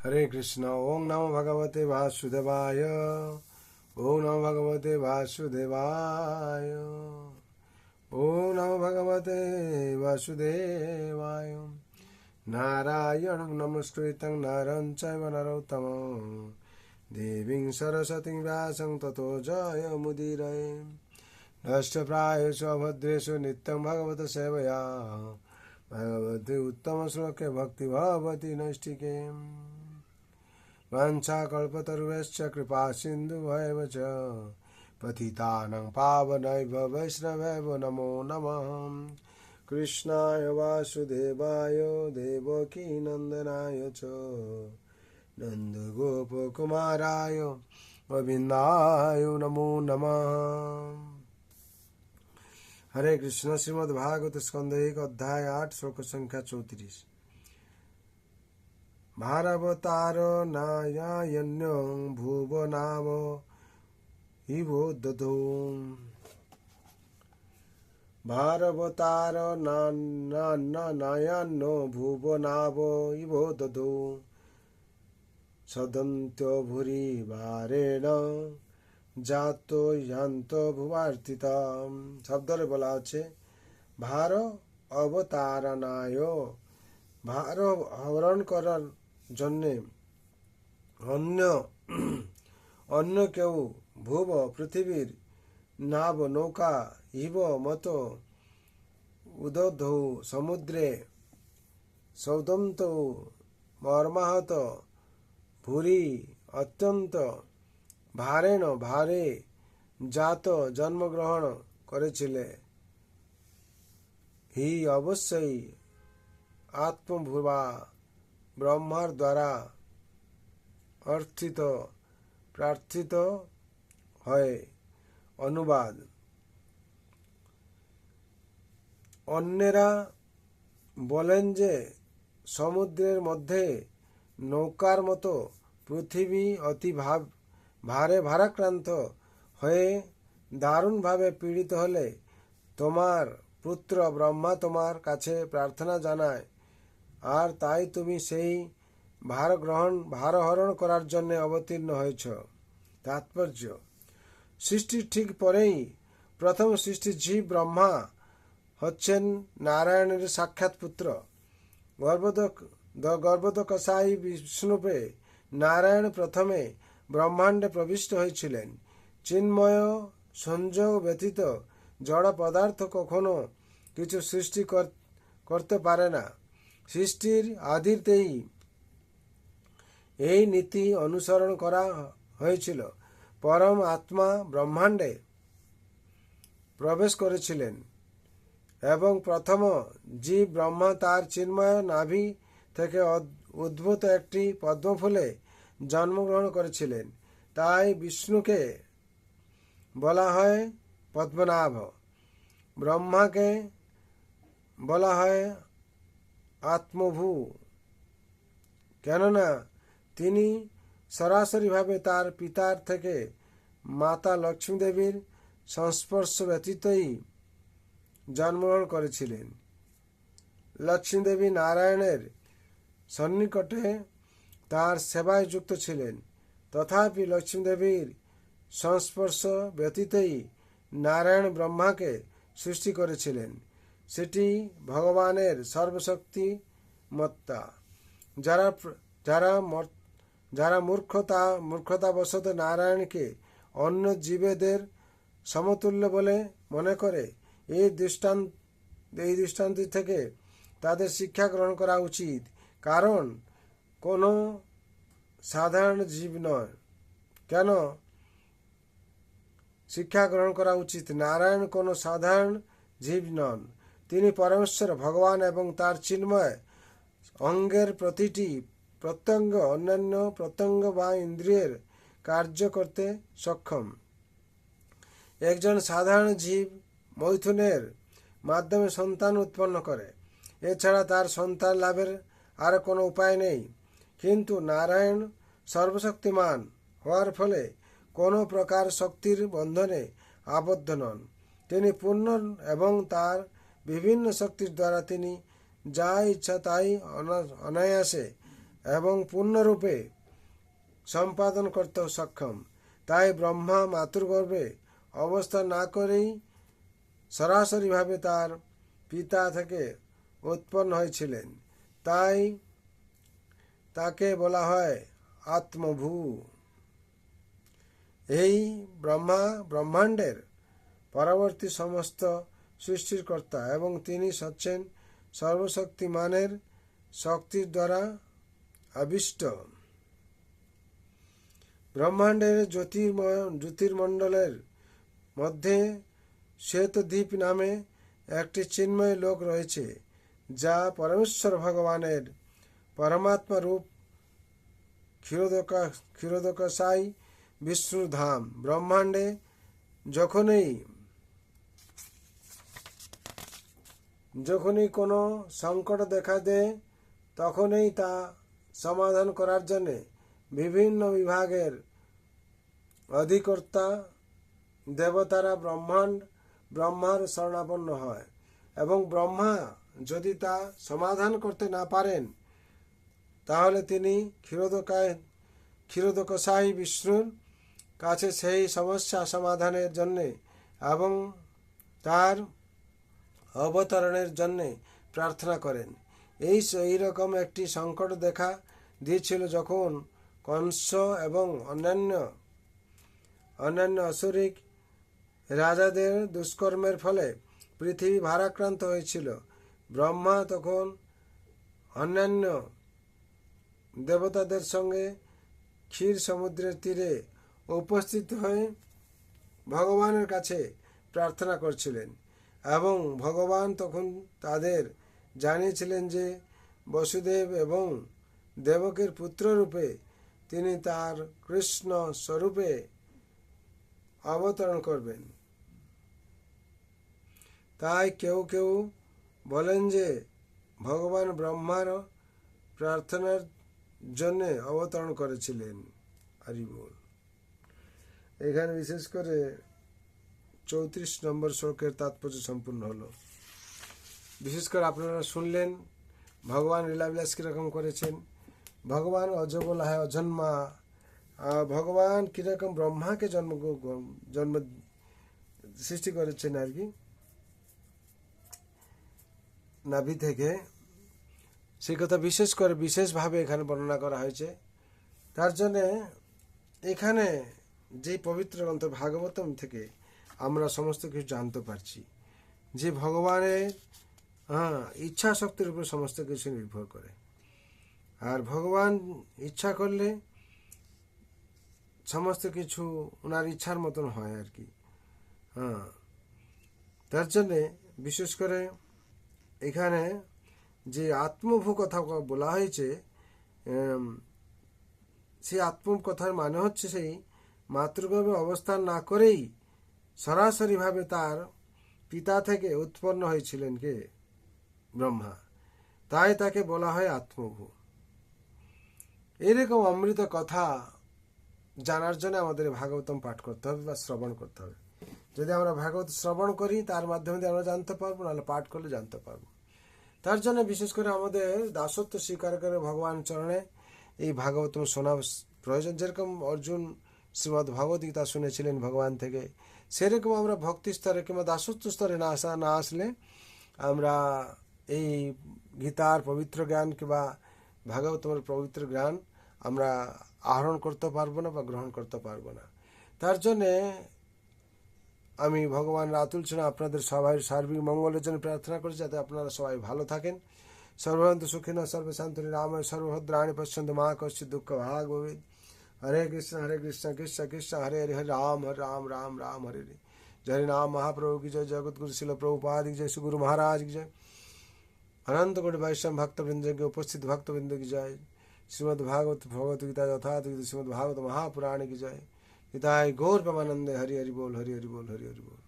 हरे कृष्ण। ओम नमो भगवते वासुदेवाय। ओम नमो भगवते वासुदेवाय। ओम नमो भगवते वासुदेवाय। नारायणं नमस्कृतं नरं चैव नरोत्तमं देवीं सरस्वतीं व्यासं ततो जयमुदीरये। नष्टप्रायेषु अभद्रेषु नित्यं भगवत सेवया भगवते उत्तमश्लोके भक्ति भवति नैष्टिके। वाञ्छाकल्पतरुभ्यश्च कृपासिन्धुभ्येव च पतितानां पावनेभ्यो वैष्णवेभ्यो नमो नमः। कृष्णाय वासुदेवाय देवकीनन्दनाय च नन्दगोपकुमाराय गोविन्दाय नमो नमः। हरे कृष्ण। श्रीमद्भागवत स्कंद 1 अध्याय 8 श्लोक संख्या 34। भारवतार नारायण्यो भुव नाम इवो दधो। भारवतार नारायण्यो भुव नाम इवो दधो सदन्त्यो भूरि वारेण जातो यान्तो भुवार्थिता। শব্দরে বলা আছে ভার অবতারণায়, ভার হরণ করার জন্যে অন্য কেউ ভুব পৃথিবীর নাব নৌকা ইব মত উদধৌ সমুদ্রে সৌদন্ত মর্মাহত ভূরি অত্যন্ত ভারেণ ভারে জাত জন্মগ্রহণ করেছিলে। হি অবশ্যই আত্মভুবা ব্রহ্মার দ্বারা অর্থিত প্রার্থিত হয়। অনুবাদ। অন্যেরা বলেন যে সমুদ্রের মধ্যে নৌকার মতো পৃথিবী অতি ভারে ভারাক্রান্ত হয়ে দারুণভাবে পীড়িত হলে তোমার পুত্র ব্রহ্মা তোমার কাছে প্রার্থনা জানায়, আর তাই তুমি সেই ভারহরণ করার জন্য অবতীর্ণ হয়েছ। তাৎপর্য: সৃষ্টির ঠিক পরেই প্রথম সৃষ্টি জীব ব্রহ্মা হচ্ছেন নারায়ণের সাক্ষাৎ পুত্র। গর্ভোদকশায়ী বিষ্ণুপে নারায়ণ প্রথমে ব্রহ্মাণ্ডে প্রবিষ্ট হয়েছিলেন। চিন্ময় সংযোগ ব্যতীত জড় পদার্থ কখনো কিছু সৃষ্টি করতে পারে না। সৃষ্টির আদিতেই এই নীতি অনুসরণ করা হয়েছিল। পরম আত্মা ব্রহ্মাণ্ডে প্রবেশ করেছিলেন এবং প্রথম জীব ব্রহ্মা তার চিন্ময় নাভি থেকে উদ্ভূত একটি পদ্মফুলে জন্মগ্রহণ করেছিলেন। তাই বিষ্ণুকে বলা হয় পদ্মনাভ, ব্রহ্মাকে বলা হয় আত্মভূ, কেননা তিনি সরাসরিভাবে তার পিতার থেকে মাতা লক্ষ্মীদেবীর সংস্পর্শ ব্যতীতই জন্মগ্রহণ করেছিলেন। লক্ষ্মীদেবী নারায়ণের সন্নিকটে তার সেবায় যুক্ত ছিলেন, তথাপি লক্ষ্মীদেবীর সংস্পর্শ ব্যতীতই নারায়ণ ব্রহ্মাকে সৃষ্টি করেছিলেন। সেটি ভগবানের সর্বশক্তিমত্তা। যারা মূর্খতাবশত নারায়ণকে অন্য জীবেদের সমতুল্য বলে মনে করে, এই দৃষ্টান্ত থেকে তাদের শিক্ষা গ্রহণ করা উচিত। কারণ কোনো সাধারণ জীব নয়। কেন শিক্ষা গ্রহণ করা উচিত? নারায়ণ কোনো সাধারণ জীব নন। তিনি পরমেশ্বর ভগবান এবং তার চিন্ময় অঙ্গের প্রতিটি প্রত্যঙ্গ অন্যান্য প্রত্যঙ্গ বা ইন্দ্রিয়ের কার্য করতে সক্ষম। একজন সাধারণ জীব মৈথুনের মাধ্যমে সন্তান উৎপন্ন করে, এছাড়া তার সন্তান লাভের আর কোনো উপায় নেই। কিন্তু নারায়ণ সর্বশক্তিমান হওয়ার ফলে কোনো প্রকার শক্তির বন্ধনে আবদ্ধ নন। তিনি পূর্ণ এবং তার বিভিন্ন শক্তির দ্বারা তিনি যা ইচ্ছা তাই অনায়াসে এবং পূর্ণরূপে সম্পাদন করতে সক্ষম। তাই ব্রহ্মা মাতৃগর্ভে অবস্থান না করেই সরাসরিভাবে তার পিতা থেকে উৎপন্ন হয়েছিলেন। তাই তাকে বলা হয় আত্মভূ। এই ব্রহ্মা ব্রহ্মাণ্ডের পরবর্তী সমস্ত সৃষ্টির কর্তা এবং তিনি হচ্ছেন সর্বশক্তিমানের শক্তির দ্বারা আবিষ্ট। ব্রহ্মাণ্ডের জ্যোতির্মণ্ডলের মধ্যে শ্বেতদ্বীপ নামে একটি চিন্ময় লোক রয়েছে, যা পরমেশ্বর ভগবানের পরমাত্মা রূপ ক্ষীরোদকশায়ী বিষ্ণুর ধাম। ব্রহ্মাণ্ডে যখনই কোনো সংকট দেখা দেয় তখনই তা সমাধান করার জন্যে বিভিন্ন বিভাগের অধিকর্তা দেবতারা ব্রহ্মার শরণাপন্ন হয় এবং ব্রহ্মা যদি তা সমাধান করতে না পারেন তাহলে তিনি ক্ষীরোদকশায়ী বিষ্ণুর কাছে সেই সমস্যা সমাধানের জন্যে এবং তার অবতরণের জন্যে প্রার্থনা করেন। এই রকম একটি সংকট দেখা দিয়েছিল যখন কংস এবং অন্যান্য অসুরিক রাজাদের দুষ্কর্মের ফলে পৃথিবী ভারাক্রান্ত হয়েছিল। ব্রহ্মা তখন অন্যান্য দেবতাদের সঙ্গে ক্ষীর সমুদ্রের তীরে উপস্থিত হয়ে ভগবানের কাছে প্রার্থনা করছিলেন এবং ভগবান তখন তাদের জানিয়েছিলেন যে বসুদেব এবং দেবকীর পুত্ররূপে তিনি তার কৃষ্ণ স্বরূপে অবতরণ করবেন। তাই কেউ কেউ বলেন যে ভগবান ব্রহ্মার প্রার্থনার জন্য অবতরণ করেছিলেন। হরি বল। এখানে বিশেষ করে 34 নম্বর শ্লোকের তাৎপর্য সম্পূর্ণ হলো। বিশেষ করে আপনারা শুনলেন ভগবান লীলাবিলাস কীরকম করেছেন। ভগবান অজবলা হয় অজন্মা। ভগবান কীরকম ব্রহ্মাকে জন্ম সৃষ্টি করেছেন আর কি নাভি থেকে, সেই কথা বিশেষভাবে এখানে বর্ণনা করা হয়েছে। তার জন্যে এখানে যে পবিত্র গ্রন্থ ভাগবতম থেকে আমরা সমস্ত কিছু জানতে পারছি যে ভগবানের ইচ্ছা শক্তির উপর সমস্ত কিছু নির্ভর করে, আর ভগবান ইচ্ছা করলে সমস্ত কিছু ওনার ইচ্ছার মতন হয় আর কি। তার জন্যে বিশেষ করে এখানে যে আত্মভূ কথা বলা হয়েছে, সেই আত্ম কথার মানে হচ্ছে সেই মাতৃগর্ভে অবস্থান না করেই সরাসরিভাবে তার পিতা থেকে উৎপন্ন হয়েছিলেন কে? ব্রহ্মা। তাই তাকে বলা হয় আত্মভূ। এরকম অমৃত কথা জানার জন্য আমাদের ভাগবতম পাঠ করতে হবে বা শ্রবণ করতে হবে। যদি আমরা ভাগবত শ্রবণ করি তার মাধ্যমে আমরা জানতে পারবো, নাহলে পাঠ করলে জানতে পারবো। তার জন্য বিশেষ করে আমাদের দাসত্ব স্বীকার করে ভগবান চরণে এই ভাগবতম শোনা প্রয়োজন। যেরকম অর্জুন শ্রীমদ্ ভগবত গীতা শুনেছিলেন ভগবান থেকে, সেরকম আমরা ভক্তি স্তরে কিংবা দাসত্ব স্তরে না আসলে আমরা এই গীতার পবিত্র জ্ঞান কিংবা ভাগবতমের পবিত্র জ্ঞান আমরা আহরণ করতে পারবো না বা গ্রহণ করতে পারবো না। তার জন্যে আমি ভগবানের আতুল চরণে আপনাদের সবাই সার্বিক মঙ্গলের জন্য প্রার্থনা করি, যাতে আপনারা সবাই ভালো থাকেন। সর্বন্ত সুখিনঃ সর্বশান্তি নিরাময় সর্বভদ্রাণি পশ্যন্তু মা কশ্চিৎ দুঃখ ভাগ ভবেৎ। হরে কৃষ্ণ কৃষ্ণ কৃষ্ণ হরে হরে, হরে রাম রাম রাম হরে হরে। जय नाम महाप्रभु की जय, जगत गुरु शिल प्रभुपाद की जय, सुगुरु महाराज की जय, अनंत कोटि वैष्णव भक्तवृंद के उपस्थित भक्तवृंद की जय। श्रीमद् भागवत भगवत गीता यथार्थ श्रीमद् भागवत महापुराण की जय। गीताय गौर प्रेमानंदे। हरि हरि बोल, हरि हरि बोल, हरि हरि बोल।